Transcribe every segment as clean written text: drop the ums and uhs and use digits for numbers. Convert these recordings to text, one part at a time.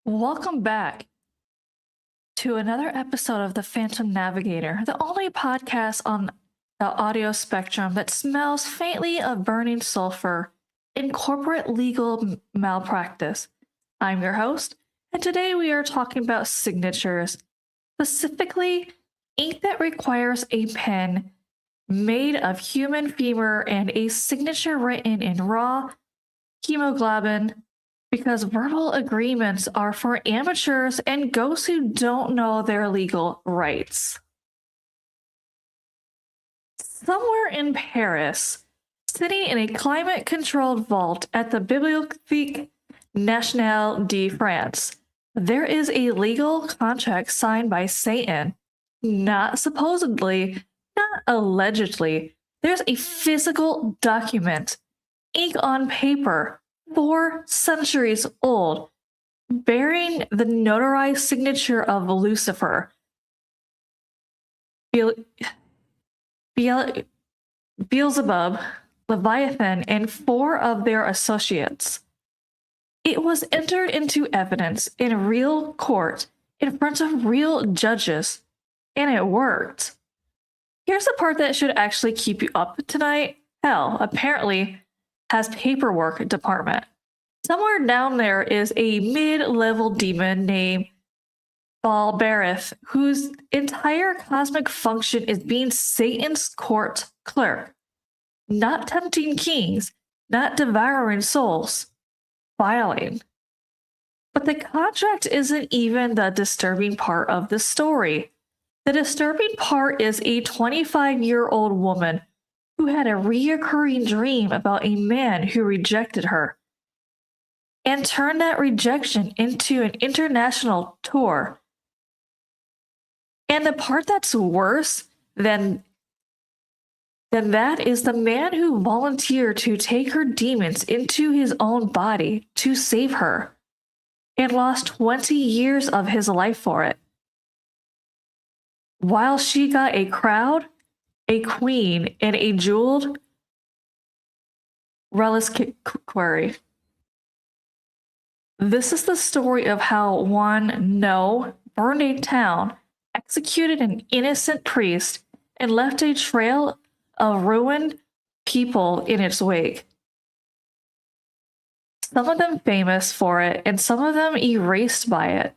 Welcome back to another episode of the Phantom Navigator, the only podcast on the audio spectrum that smells faintly of burning sulfur in corporate legal malpractice. I'm your host, and today we are talking about signatures, specifically ink that requires a pen made of human femur and a signature written in raw hemoglobin, because verbal agreements are for amateurs and ghosts who don't know their legal rights. Somewhere in Paris, sitting in a climate-controlled vault at the Bibliothèque Nationale de France, there is a legal contract signed by Satan. Not supposedly, not allegedly. There's a physical document, ink on paper, 4 centuries old, bearing the notarized signature of Lucifer, Beelzebub, Leviathan, and 4 of their associates. It was entered into evidence in real court in front of real judges, and it worked. Here's the part that should actually keep you up tonight. Hell, apparently has paperwork department. Somewhere down there is a mid-level demon named Balberith, whose entire cosmic function is being Satan's court clerk, not tempting kings, not devouring souls, filing. But the contract isn't even the disturbing part of the story. The disturbing part is a 25-year-old woman who had a reoccurring dream about a man who rejected her and turned that rejection into an international tour. And the part that's worse than that is the man who volunteered to take her demons into his own body to save her and lost 20 years of his life for it. While she got a crowd, a queen, and a jeweled reliquary. This is the story of how one burned a town, executed an innocent priest, and left a trail of ruined people in its wake. Some of them famous for it, and some of them erased by it.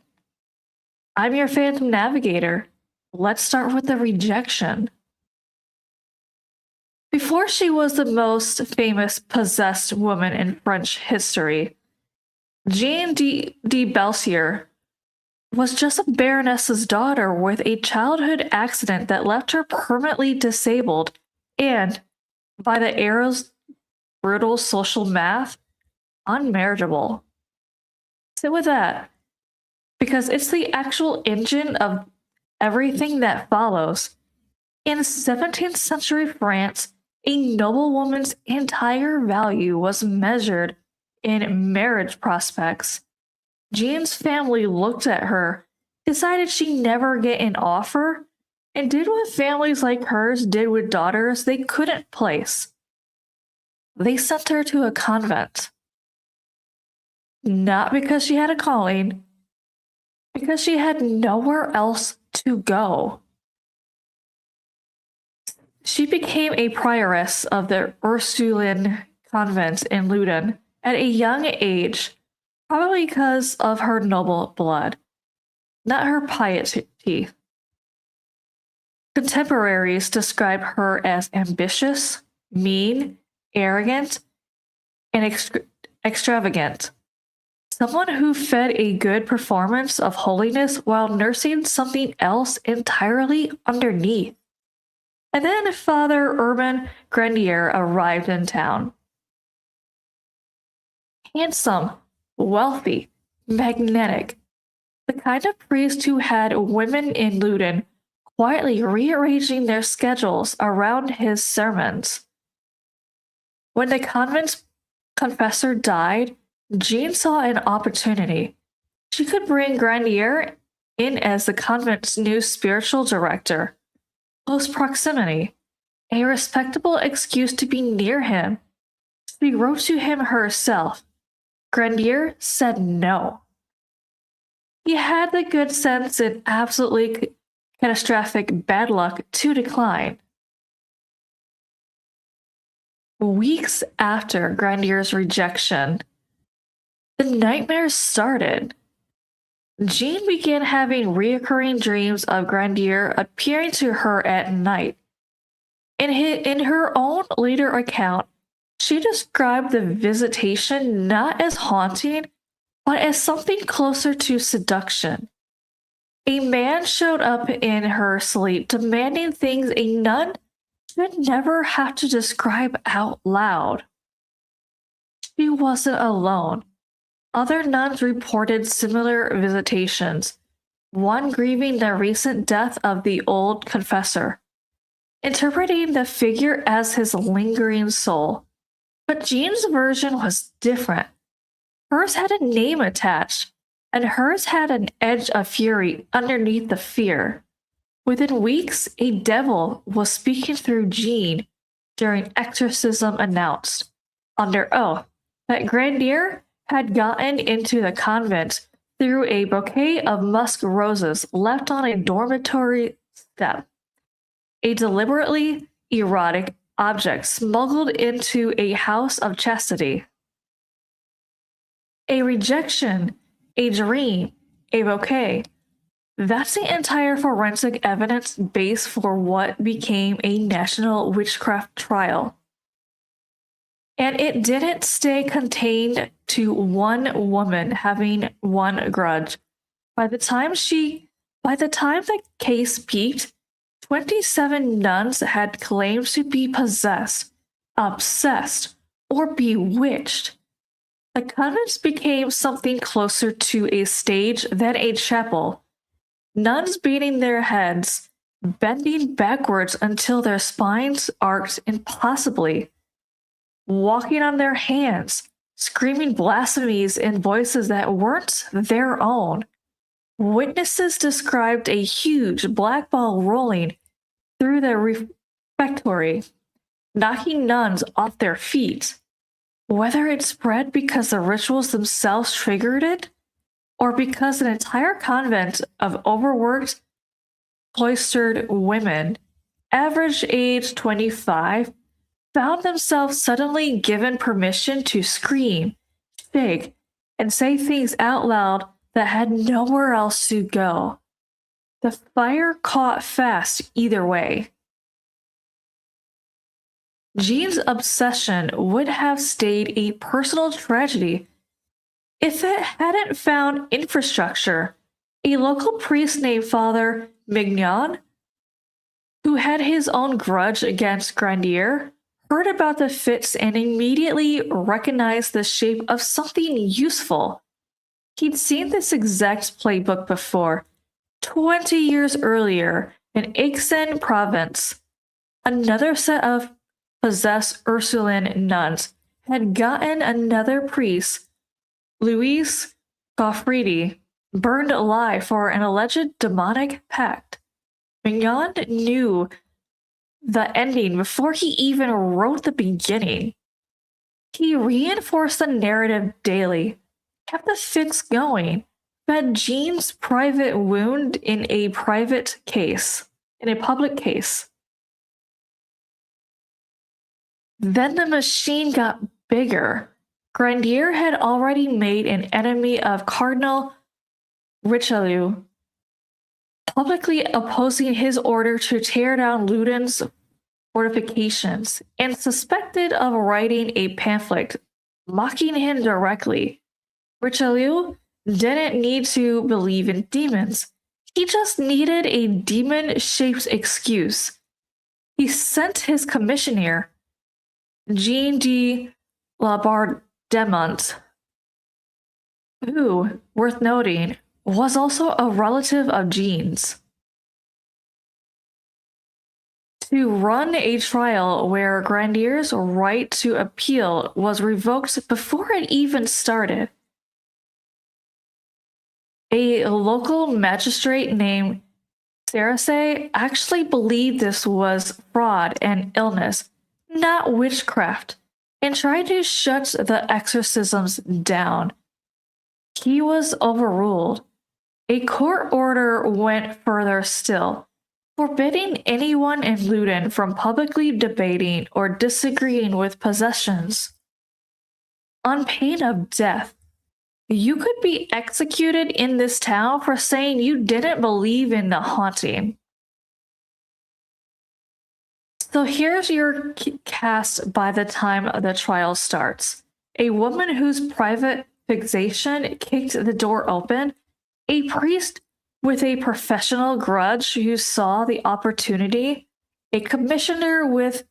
I'm your Phantom Navigator. Let's start with the rejection. Before she was the most famous possessed woman in French history, Jeanne de Belsier was just a baroness's daughter with a childhood accident that left her permanently disabled and, by the era's brutal social math, unmarriageable. Sit with that, because it's the actual engine of everything that follows. In 17th century France, a noblewoman's entire value was measured in marriage prospects. Jean's family looked at her, decided she'd never get an offer, and did what families like hers did with daughters they couldn't place. They sent her to a convent. Not because she had a calling, because she had nowhere else to go. She became a prioress of the Ursuline convent in Loudun at a young age, probably because of her noble blood, not her piety. Contemporaries describe her as ambitious, mean, arrogant, and extravagant. Someone who fed a good performance of holiness while nursing something else entirely underneath. And then Father Urban Grandier arrived in town. Handsome, wealthy, magnetic. The kind of priest who had women in Loudun quietly rearranging their schedules around his sermons. When the convent's confessor died, Jean saw an opportunity. She could bring Grandier in as the convent's new spiritual director. Close proximity, a respectable excuse to be near him. She wrote to him herself. Grandier said no. he had the good sense and absolutely catastrophic bad luck to decline. Weeks after Grandier's rejection, the nightmares started. Jean began having recurring dreams of Grandier appearing to her at night. In her own later account, she described the visitation not as haunting, but as something closer to seduction. A man showed up in her sleep demanding things a nun should never have to describe out loud. She wasn't alone. Other nuns reported similar visitations, one grieving the recent death of the old confessor, interpreting the figure as his lingering soul. But Jean's version was different. Hers had a name attached, and hers had an edge of fury underneath the fear. Within weeks, a devil was speaking through Jean during exorcism announced, under oath, that Grandier had gotten into the convent through a bouquet of musk roses left on a dormitory step, a deliberately erotic object smuggled into a house of chastity. A rejection, a dream, a bouquet. That's the entire forensic evidence base for what became a national witchcraft trial. And it didn't stay contained to one woman having one grudge. By the time the case peaked, 27 nuns had claimed to be possessed, obsessed, or bewitched. The convents became something closer to a stage than a chapel. Nuns beating their heads, bending backwards until their spines arched impossibly, walking on their hands, screaming blasphemies in voices that weren't their own. Witnesses described a huge black ball rolling through the refectory, knocking nuns off their feet. Whether it spread because the rituals themselves triggered it, or because an entire convent of overworked, cloistered women, average age 25, found themselves suddenly given permission to scream, shake, and say things out loud that had nowhere else to go. The fire caught fast either way. Jean's obsession would have stayed a personal tragedy if it hadn't found infrastructure. A local priest named Father Mignon, who had his own grudge against Grandier, heard about the fits and immediately recognized the shape of something useful. He'd seen this exact playbook before, 20 years earlier in Aix-en Provence. Another set of possessed Ursuline nuns had gotten another priest, Louis Gaufridi, burned alive for an alleged demonic pact. Mignon knew the ending before he even wrote the beginning. He reinforced the narrative daily, kept the fix going, fed Jean's private wound in a public case. Then the machine got bigger. Grandier had already made an enemy of Cardinal Richelieu, publicly opposing his order to tear down Loudun's fortifications, and suspected of writing a pamphlet mocking him directly. Richelieu didn't need to believe in demons. He just needed a demon-shaped excuse. He sent his commissioner, Jean de Laubardemont, who, worth noting, was also a relative of Jean's, to run a trial where Grandier's right to appeal was revoked before it even started. A local magistrate named Sarase actually believed this was fraud and illness, not witchcraft, and tried to shut the exorcisms down. He was overruled. A court order went further still, forbidding anyone in Loudun from publicly debating or disagreeing with possessions. On pain of death, you could be executed in this town for saying you didn't believe in the haunting. So here's your cast by the time the trial starts. A woman whose private fixation kicked the door open, a priest with a professional grudge who saw the opportunity, a commissioner with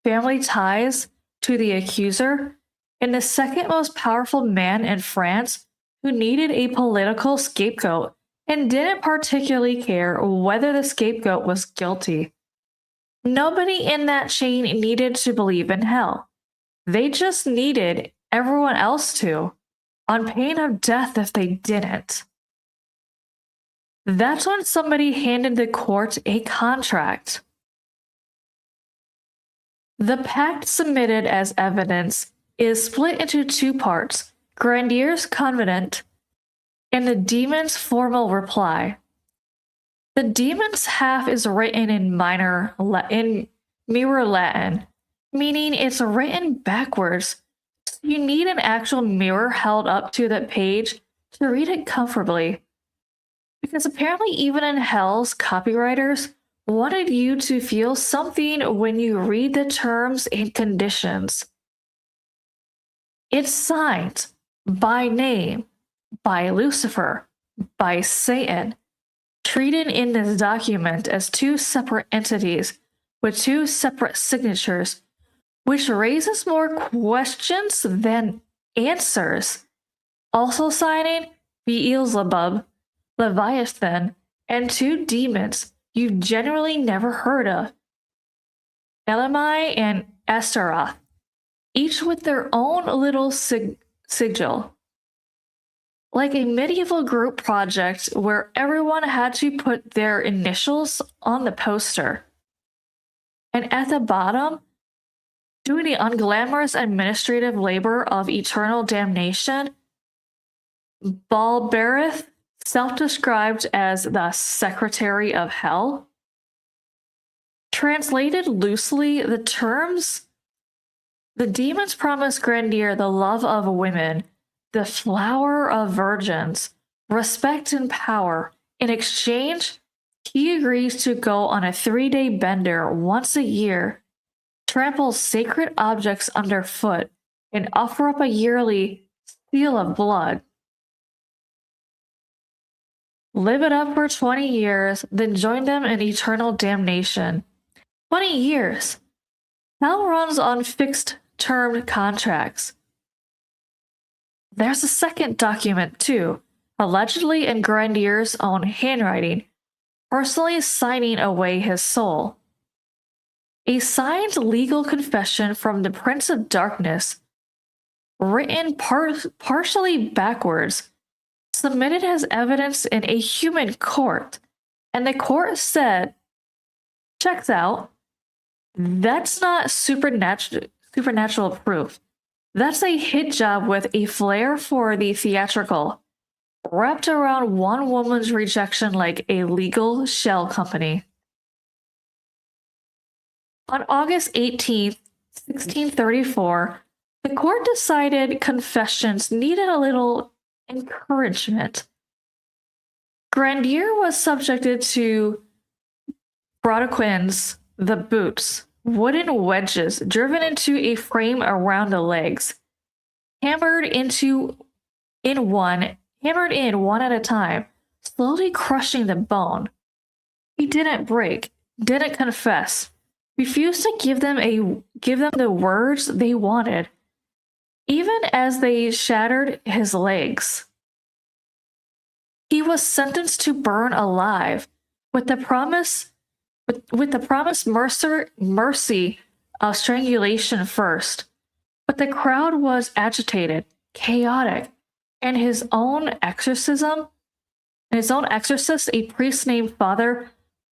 family ties to the accuser, and the second most powerful man in France who needed a political scapegoat and didn't particularly care whether the scapegoat was guilty. Nobody in that chain needed to believe in hell. They just needed everyone else to, on pain of death if they didn't. That's when somebody handed the court a contract. The pact submitted as evidence is split into two parts: Grandier's covenant and the demon's formal reply. The demon's half is written in mirror Latin, meaning it's written backwards. You need an actual mirror held up to the page to read it comfortably. Because apparently even in hell's copywriters wanted you to feel something when you read the terms and conditions. It's signed by name, by Lucifer, by Satan, treated in this document as two separate entities with two separate signatures, which raises more questions than answers. Also signing Beelzebub, Leviathan, and two demons you've generally never heard of, Elamai and Astaroth, each with their own little sigil. Like a medieval group project where everyone had to put their initials on the poster. And at the bottom, doing the unglamorous administrative labor of eternal damnation, Balberith, self-described as the Secretary of Hell. Translated loosely, the terms: the demons promise Grandier the love of women, the flower of virgins, respect and power. In exchange, he agrees to go on a 3-day bender once a year, trample sacred objects underfoot, and offer up a yearly seal of blood. Live it up for 20 years, then join them in eternal damnation. 20 years! Hell runs on fixed-term contracts. There's a second document, too, allegedly in Grandier's own handwriting, personally signing away his soul. A signed legal confession from the Prince of Darkness, written partially backwards, submitted as evidence in a human court, and the court said, checks out, that's not supernatural proof. That's a hit job with a flair for the theatrical, wrapped around one woman's rejection like a legal shell company. On August 18th, 1634, the court decided confessions needed a little encouragement. Grandier was subjected to brodequins, the boots, wooden wedges driven into a frame around the legs, hammered in one at a time, slowly crushing the bone. He didn't break, didn't confess, refused to give them the words they wanted, even as they shattered his legs. He was sentenced to burn alive, with the promised mercy of strangulation first. But the crowd was agitated, chaotic, and his own exorcist, a priest named Father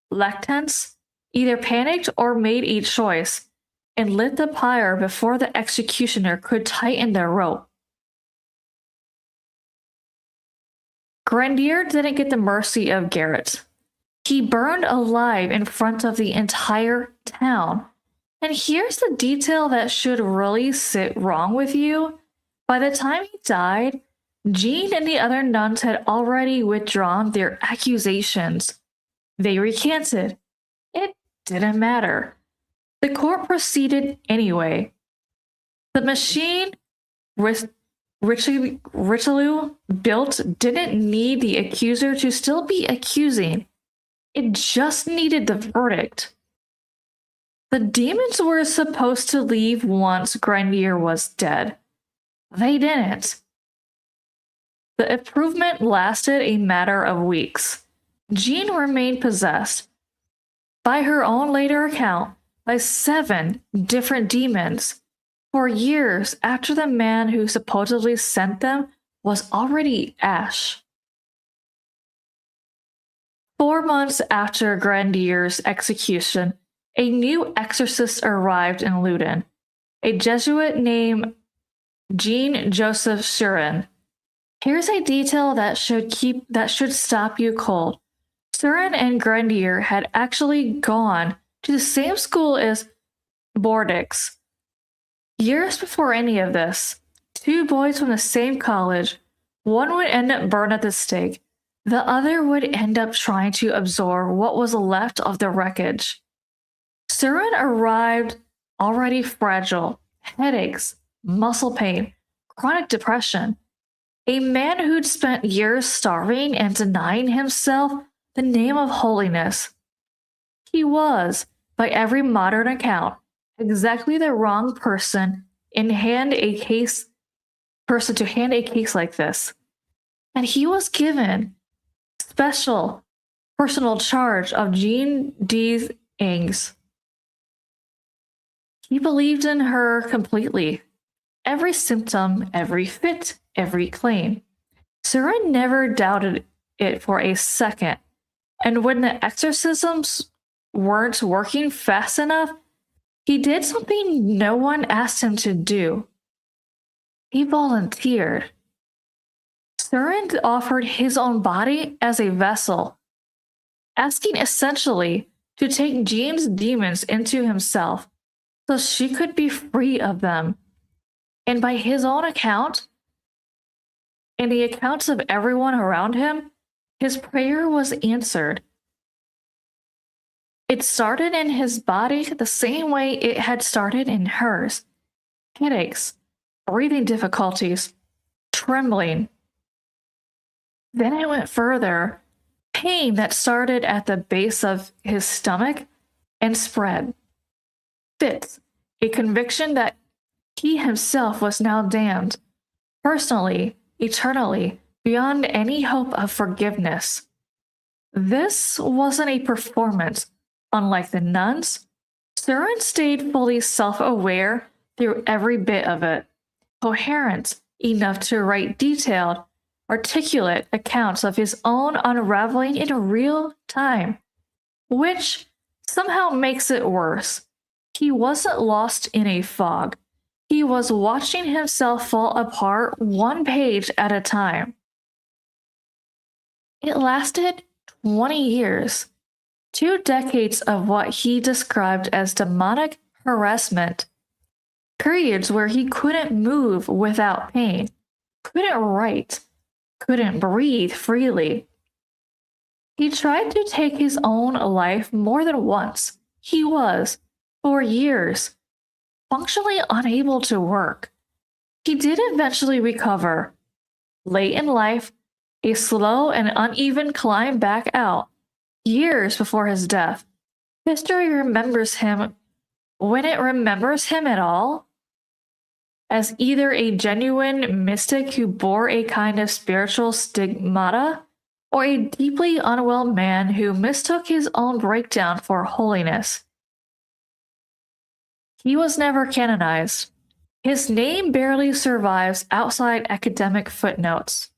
Louis, either panicked or made a choice and lit the pyre before the executioner could tighten the rope. Grandier didn't get the mercy of Garrett. He burned alive in front of the entire town. And here's the detail that should really sit wrong with you. By the time he died, Jean and the other nuns had already withdrawn their accusations. They recanted. It didn't matter. The court proceeded anyway. The machine Richelieu built didn't need the accuser to still be accusing. It just needed the verdict. The demons were supposed to leave once Grandier was dead. They didn't. The improvement lasted a matter of weeks. Jean remained possessed, by her own later account, by 7 different demons for years after the man who supposedly sent them was already ash. 4 months after Grandier's execution, a new exorcist arrived in Loudun, a Jesuit named Jean-Joseph Surin. Here's a detail that should stop you cold. Surin and Grandier had actually gone to the same school as Bourdeix. Years before any of this, 2 boys from the same college, one would end up burned at the stake, the other would end up trying to absorb what was left of the wreckage. Surin arrived already fragile, headaches, muscle pain, chronic depression. A man who'd spent years starving and denying himself the name of holiness. He was, by every modern account, exactly the wrong person to hand a case like this. And he was given special personal charge of Jean d'Angers. He believed in her completely. Every symptom, every fit, every claim. Surin never doubted it for a second. And when the exorcisms weren't working fast enough, he did something no one asked him to do. He volunteered. Surin offered his own body as a vessel, asking essentially to take Jean's demons into himself so she could be free of them. And by his own account, and the accounts of everyone around him, his prayer was answered. It started in his body the same way it had started in hers. Headaches, breathing difficulties, trembling. Then it went further. Pain that started at the base of his stomach and spread. Fits, a conviction that he himself was now damned, personally, eternally, beyond any hope of forgiveness. This wasn't a performance. Unlike the nuns, Surin stayed fully self-aware through every bit of it, coherent enough to write detailed, articulate accounts of his own unraveling in real time, which somehow makes it worse. He wasn't lost in a fog. He was watching himself fall apart 1 page at a time. It lasted 20 years. 2 decades of what he described as demonic harassment. Periods where he couldn't move without pain, couldn't write, couldn't breathe freely. He tried to take his own life more than once. He was, for years, functionally unable to work. He did eventually recover. Late in life, a slow and uneven climb back out. Years before his death, history remembers him, when it remembers him at all, as either a genuine mystic who bore a kind of spiritual stigmata, or a deeply unwell man who mistook his own breakdown for holiness. He was never canonized. His name barely survives outside academic footnotes.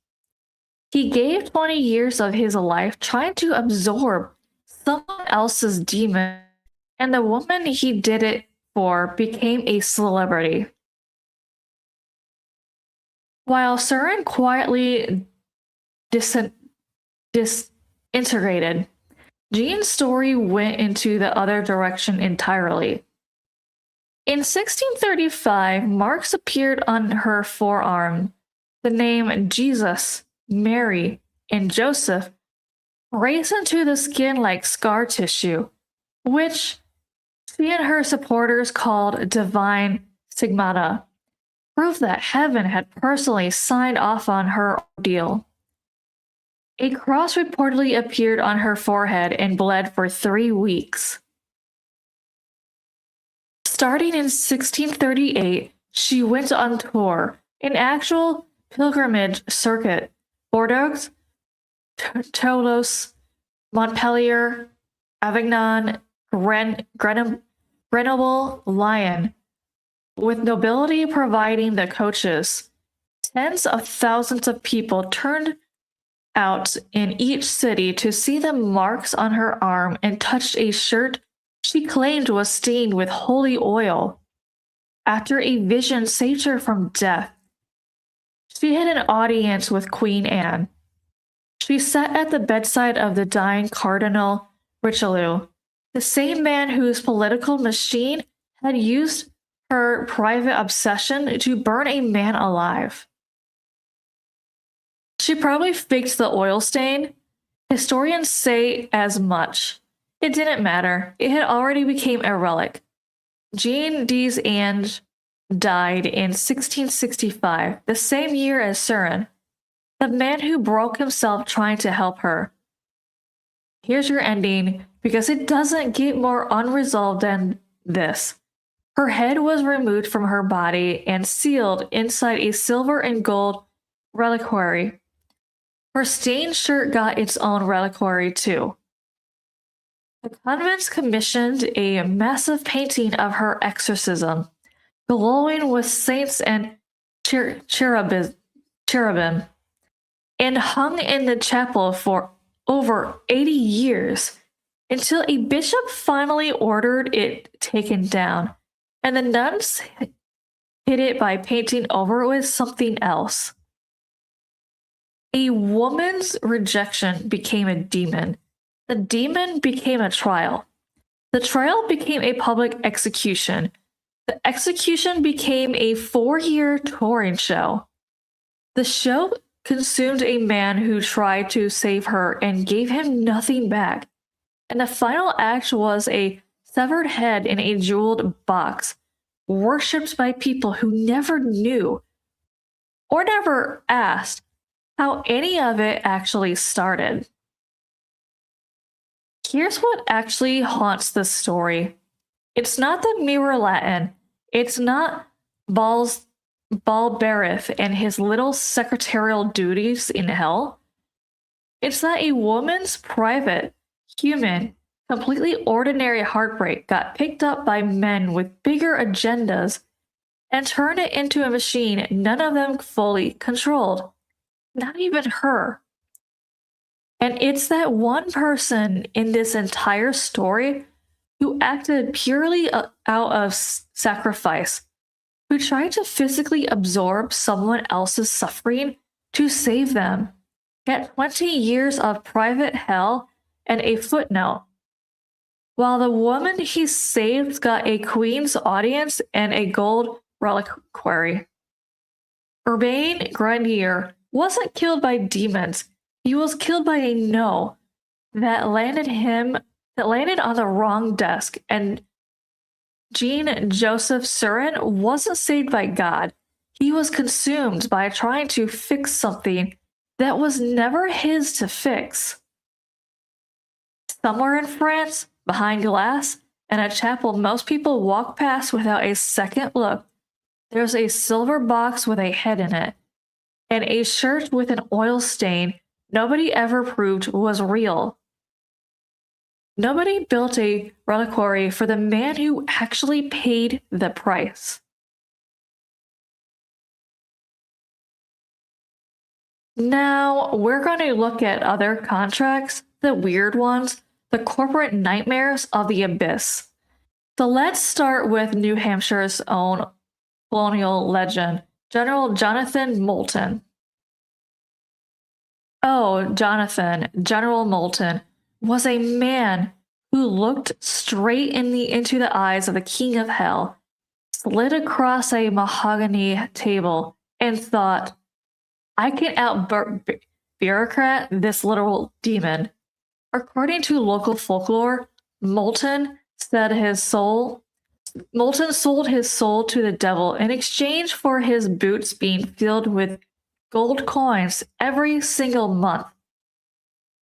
He gave 20 years of his life trying to absorb someone else's demon, and the woman he did it for became a celebrity. While Surin quietly disintegrated. Jean's story went into the other direction entirely. In 1635, marks appeared on her forearm. The name Jesus, Mary, and Joseph raised into the skin like scar tissue, which she and her supporters called divine stigmata, proof that heaven had personally signed off on her ordeal. A cross reportedly appeared on her forehead and bled for 3 weeks. Starting in 1638, she went on tour, an actual pilgrimage circuit, Bordeaux, Toulouse, Montpellier, Avignon, Grenoble, Lyon, with nobility providing the coaches. Tens of thousands of people turned out in each city to see the marks on her arm and touched a shirt she claimed was stained with holy oil. After a vision saved her from death, she had an audience with Queen Anne. She sat at the bedside of the dying Cardinal Richelieu, the same man whose political machine had used her private obsession to burn a man alive. She probably faked the oil stain. Historians say as much. It didn't matter. It had already become a relic. Jean d'Ange died in 1665, the same year as Surin, the man who broke himself trying to help her. Here's your ending, because it doesn't get more unresolved than this. Her head was removed from her body and sealed inside a silver and gold reliquary. Her stained shirt got its own reliquary too. The convents commissioned a massive painting of her exorcism, glowing with saints and cherubim, and hung in the chapel for over 80 years, until a bishop finally ordered it taken down, and the nuns hid it by painting over it with something else. A woman's rejection became a demon. The demon became a trial. The trial became a public execution. The execution became a 4-year touring show. The show consumed a man who tried to save her and gave him nothing back. And the final act was a severed head in a jeweled box, worshipped by people who never knew or never asked how any of it actually started. Here's what actually haunts the story. It's not the mirror Latin. It's not Balberith and his little secretarial duties in hell. It's that a woman's private, human, completely ordinary heartbreak got picked up by men with bigger agendas and turned it into a machine none of them fully controlled. Not even her. And it's that one person in this entire story who acted purely out of sacrifice, who tried to physically absorb someone else's suffering to save them, get 20 years of private hell and a footnote, while the woman he saved got a queen's audience and a gold reliquary. Urbain Grandier wasn't killed by demons. He was killed by a no that landed on the wrong desk, and Jean Joseph Surin wasn't saved by God. He was consumed by trying to fix something that was never his to fix. Somewhere in France, behind glass, in a chapel most people walk past without a second look, there's a silver box with a head in it, and a shirt with an oil stain nobody ever proved was real. Nobody built a reliquary for the man who actually paid the price. Now, we're going to look at other contracts, the weird ones, the corporate nightmares of the abyss. So let's start with New Hampshire's own colonial legend, General Jonathan Moulton. Oh, Jonathan, General Moulton, was a man who looked straight into the eyes of the king of hell, slid across a mahogany table, and thought, I can out-bureaucrat this little demon. According to local folklore, Moulton sold his soul to the devil in exchange for his boots being filled with gold coins every single month.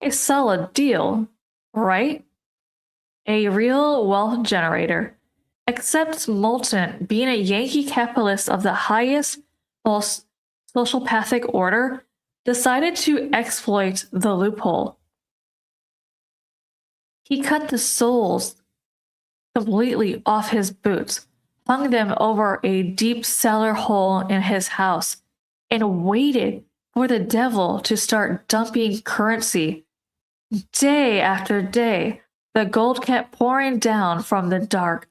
A solid deal, right? A real wealth generator. Except Moulton, being a Yankee capitalist of the highest, most sociopathic order, decided to exploit the loophole. He cut the soles completely off his boots, hung them over a deep cellar hole in his house, and waited for the devil to start dumping currency. Day after day, the gold kept pouring down from the dark,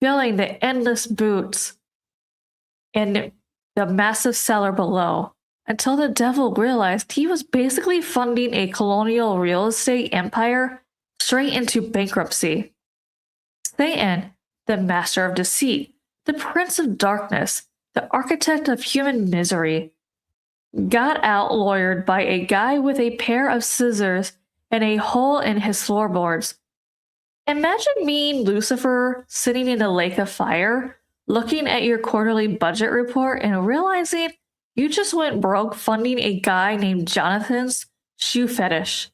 filling the endless boots and the massive cellar below, until the devil realized he was basically funding a colonial real estate empire straight into bankruptcy. Satan, the master of deceit, the prince of darkness, the architect of human misery, got out-lawyered by a guy with a pair of scissors and a hole in his floorboards. Imagine being Lucifer sitting in a lake of fire, looking at your quarterly budget report and realizing you just went broke funding a guy named Jonathan's shoe fetish.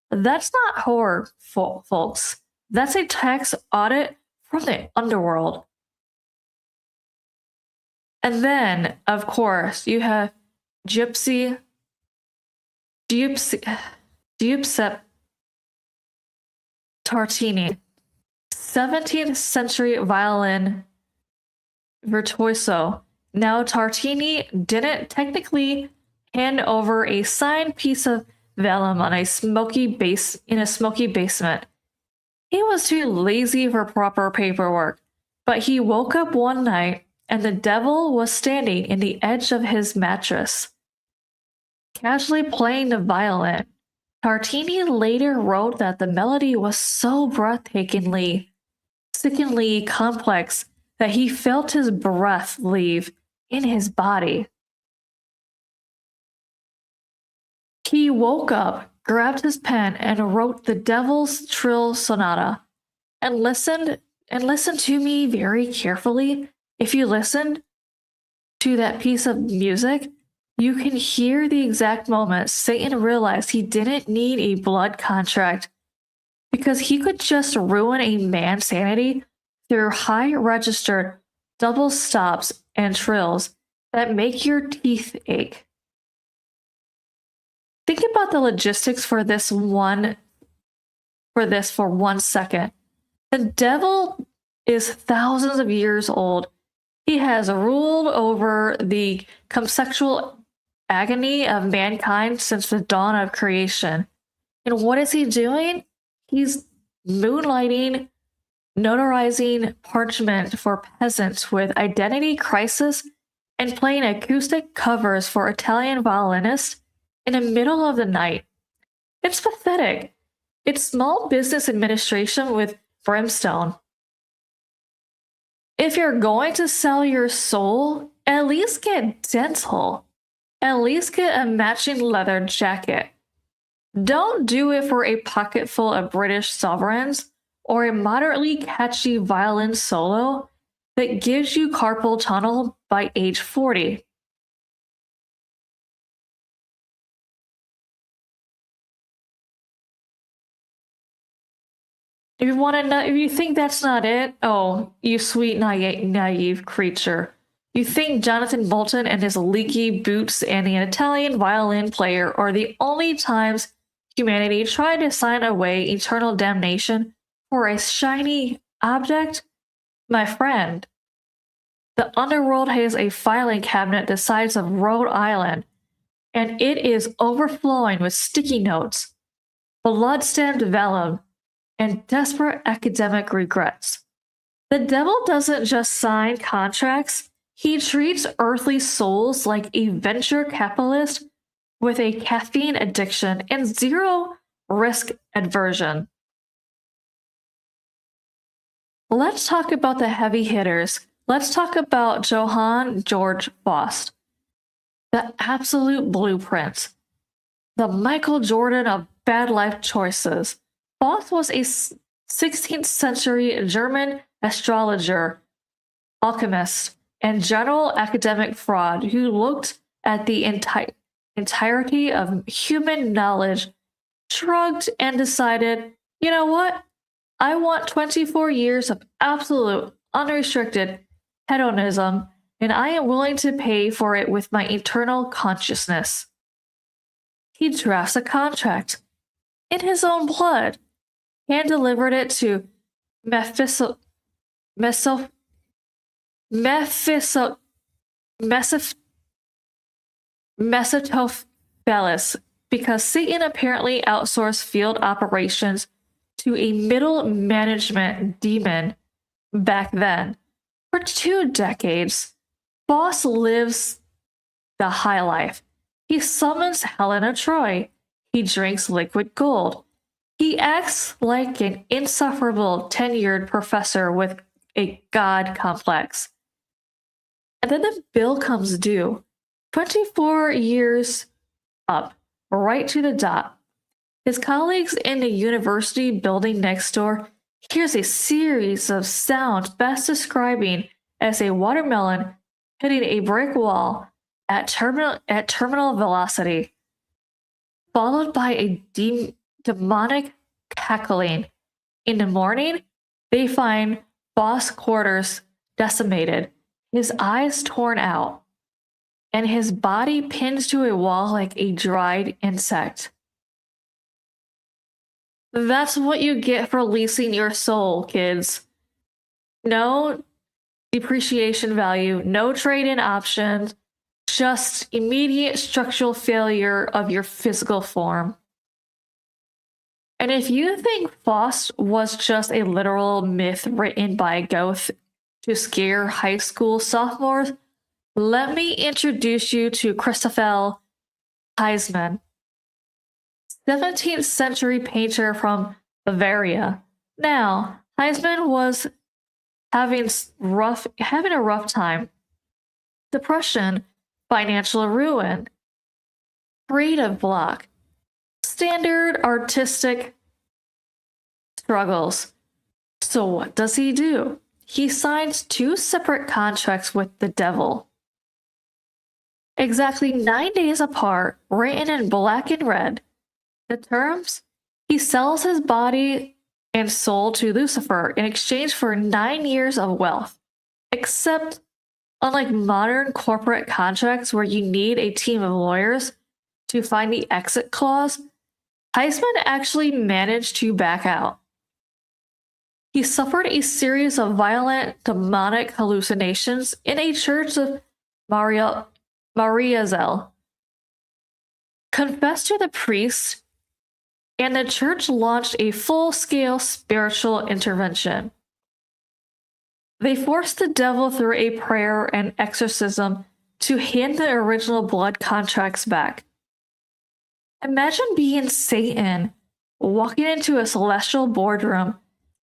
That's not horror, folks. That's a tax audit from the underworld. And then, of course, you have Giuseppe Tartini, 17th century violin virtuoso. Now, Tartini didn't technically hand over a signed piece of vellum on a smoky basement. He was too lazy for proper paperwork, but he woke up one night and the devil was standing in the edge of his mattress, casually playing the violin. Tartini later wrote that the melody was so breathtakingly, sickeningly complex that he felt his breath leave in his body. He woke up, grabbed his pen, and wrote the Devil's Trill Sonata. And listen to me very carefully. If you listen to that piece of music, you can hear the exact moment Satan realized he didn't need a blood contract because he could just ruin a man's sanity through high-registered double stops and trills that make your teeth ache. Think about the logistics for this for 1 second. The devil is thousands of years old. He has ruled over the conceptual agony of mankind since the dawn of creation. And what is he doing? He's moonlighting, notarizing parchment for peasants with identity crisis and playing acoustic covers for Italian violinists in the middle of the night. It's pathetic. It's small business administration with brimstone. If you're going to sell your soul, at least get dental. At least get a matching leather jacket. Don't do it for a pocketful of British sovereigns or a moderately catchy violin solo that gives you carpal tunnel by age 40. If you want to know, if you think that's not it, oh, you sweet naive creature. You think Jonathan Moulton and his leaky boots and the Italian violin player are the only times humanity tried to sign away eternal damnation for a shiny object? My friend, the underworld has a filing cabinet the size of Rhode Island, and it is overflowing with sticky notes, blood-stained vellum, and desperate academic regrets. The devil doesn't just sign contracts, he treats earthly souls like a venture capitalist with a caffeine addiction and zero risk aversion. Let's talk about the heavy hitters. Let's talk about Johann Georg Faust, the absolute blueprint, the Michael Jordan of bad life choices. Faust was a 16th century German astrologer, alchemist, and general academic fraud who looked at the entirety of human knowledge, shrugged, and decided, you know what? I want 24 years of absolute, unrestricted hedonism, and I am willing to pay for it with my eternal consciousness. He drafts a contract in his own blood, hand delivered it to Mephistopheles because Satan apparently outsourced field operations to a middle management demon back then. For 2 decades, Faust lives the high life. He summons Helena Troy. He drinks liquid gold. He acts like an insufferable tenured professor with a god complex. And then the bill comes due. 24 years up, right to the dot. His colleagues in the university building next door hears a series of sounds best describing as a watermelon hitting a brick wall at terminal velocity, followed by a demonic cackling. In the morning, they find Faust's quarters decimated, his eyes torn out, and his body pinned to a wall like a dried insect. That's what you get for leasing your soul, kids. No depreciation value, no trade-in options, just immediate structural failure of your physical form. And if you think Faust was just a literal myth written by Goethe to scare high school sophomores, let me introduce you to Christoffel Heisman, 17th century painter from Bavaria. Now, Heisman was having a rough time. Depression, financial ruin, creative block, standard artistic struggles. So what does he do? He signs 2 separate contracts with the devil. Exactly 9 days apart, written in black and red. The terms? He sells his body and soul to Lucifer in exchange for 9 years of wealth. Except, unlike modern corporate contracts where you need a team of lawyers to find the exit clause, Heisman actually managed to back out. He suffered a series of violent demonic hallucinations in a church of Mariazel, confessed to the priest, and the church launched a full-scale spiritual intervention. They forced the devil through a prayer and exorcism to hand the original blood contracts back. Imagine being Satan, walking into a celestial boardroom,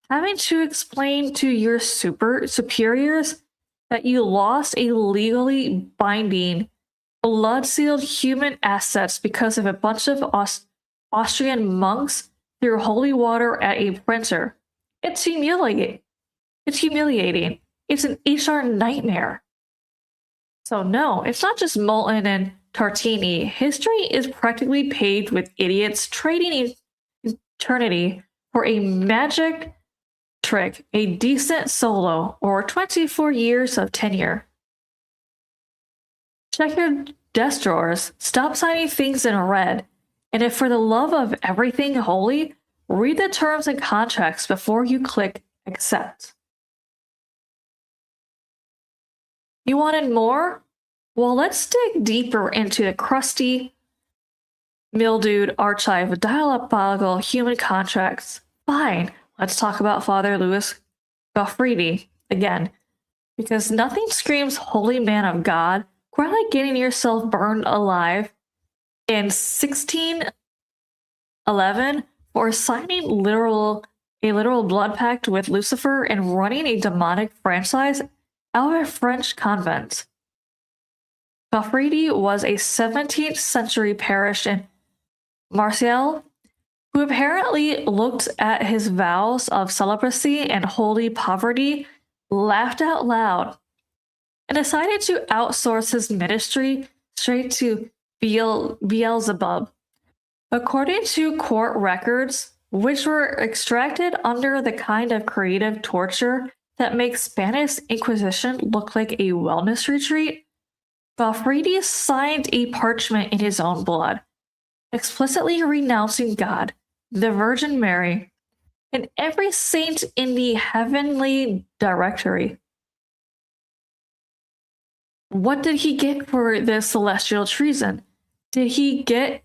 having to explain to your superiors that you lost a legally binding, blood-sealed human assets because of a bunch of Austrian monks threw holy water at a printer. It's humiliating. It's an HR nightmare. So no, it's not just Molten and Tartini. History is practically paved with idiots trading eternity for a magic trick, a decent solo, or 24 years of tenure. Check your desk drawers, stop signing things in red, and if for the love of everything holy, read the terms and contracts before you click accept. You wanted more? Well, let's dig deeper into the crusty, mildewed archive of diabolical human contracts. Fine, let's talk about Father Louis Gaufridi again, because nothing screams holy man of God quite like getting yourself burned alive in 1611 for signing a literal blood pact with Lucifer and running a demonic franchise out of a French convent. Gaufridi was a 17th century parish in Marseille who apparently looked at his vows of celibacy and holy poverty, laughed out loud, and decided to outsource his ministry straight to Beelzebub. According to court records, which were extracted under the kind of creative torture that makes Spanish Inquisition look like a wellness retreat, Gaufridi signed a parchment in his own blood, explicitly renouncing God, the Virgin Mary, and every saint in the heavenly directory. What did he get for this celestial treason? Did he get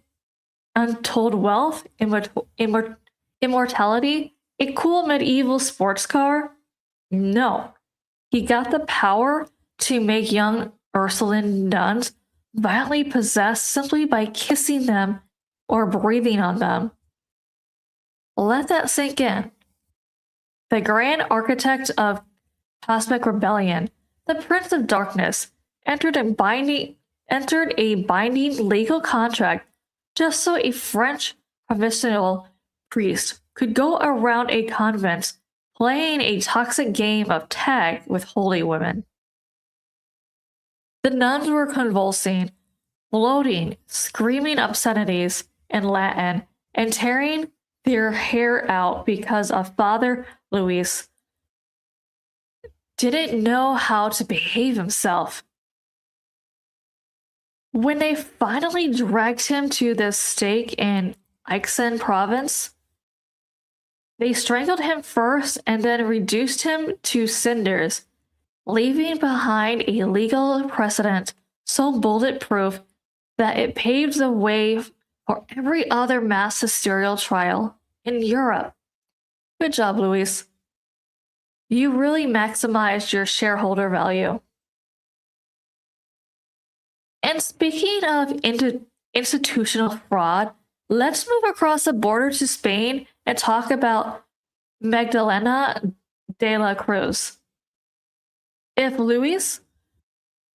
untold wealth, immortality, a cool medieval sports car? No. He got the power to make young Ursuline nuns violently possessed simply by kissing them or breathing on them. Let that sink in. The grand architect of cosmic rebellion, the Prince of Darkness, entered a binding legal contract just so a French provincial priest could go around a convent playing a toxic game of tag with holy women. The nuns were convulsing, bloating, screaming obscenities in Latin, and tearing their hair out because of Father Louis didn't know how to behave himself. When they finally dragged him to the stake in Aix-en province, they strangled him first and then reduced him to cinders, leaving behind a legal precedent so bulletproof that it paves the way for every other mass hysterical trial in Europe. Good job, Louis. You really maximized your shareholder value. And speaking of institutional fraud, let's move across the border to Spain and talk about Magdalena de la Cruz. If Louis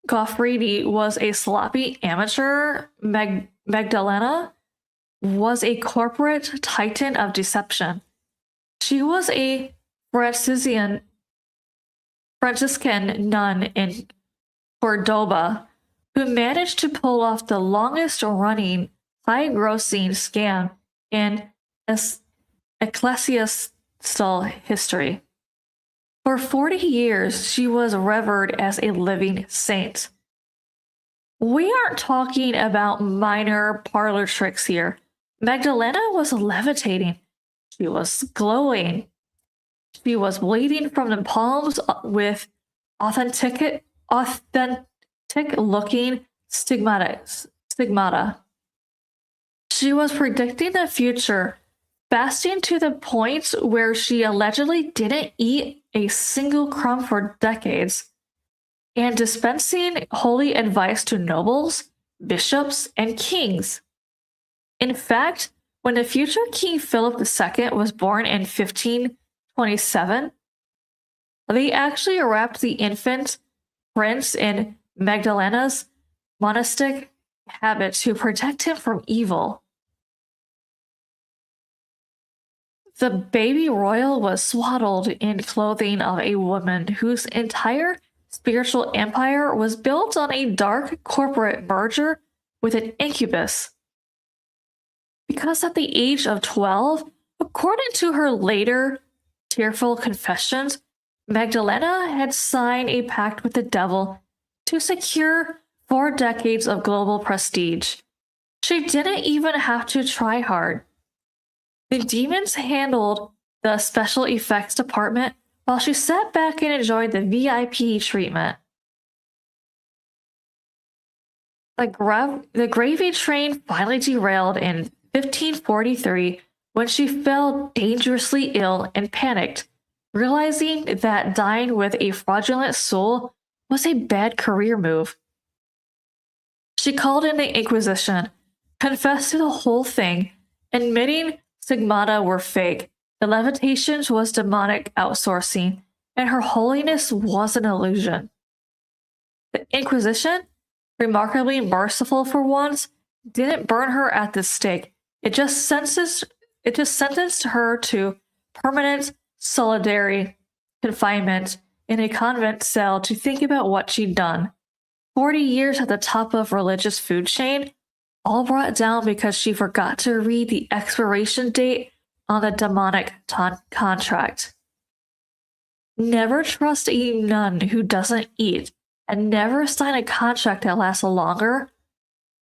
Gaufridi was a sloppy amateur, Magdalena was a corporate titan of deception. She was a Franciscan nun in Cordoba who managed to pull off the longest-running, high-grossing scam in ecclesiastical history. For 40 years, she was revered as a living saint. We aren't talking about minor parlor tricks here. Magdalena was levitating. She was glowing. She was bleeding from the palms with authentic-looking stigmata. She was predicting the future, fasting to the point where she allegedly didn't eat a single crumb for decades, and dispensing holy advice to nobles, bishops, and kings. In fact, when the future King Philip II was born in 1527, they actually wrapped the infant prince in Magdalena's monastic habit to protect him from evil. The baby royal was swaddled in clothing of a woman whose entire spiritual empire was built on a dark corporate merger with an incubus. Because at the age of 12, according to her later tearful confessions, Magdalena had signed a pact with the devil to secure 4 decades of global prestige. She didn't even have to try hard. The demons handled the special effects department while she sat back and enjoyed the VIP treatment. The gravy train finally derailed in 1543 when she fell dangerously ill and panicked, realizing that dying with a fraudulent soul was a bad career move. She called in the Inquisition, confessed to the whole thing, admitting stigmata were fake, the levitations was demonic outsourcing, and her holiness was an illusion. The Inquisition, remarkably merciful for once, didn't burn her at the stake. It just sentenced her to permanent solitary confinement in a convent cell to think about what she'd done. 40 years at the top of religious food chain, all brought down because she forgot to read the expiration date on the demonic contract. Never trust a nun who doesn't eat, and never sign a contract that lasts longer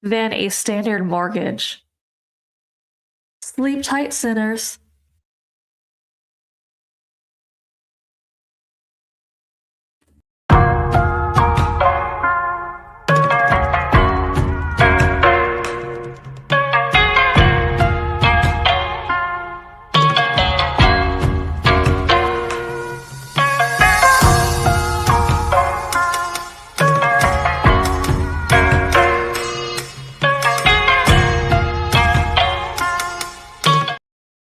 than a standard mortgage. Sleep tight, sinners.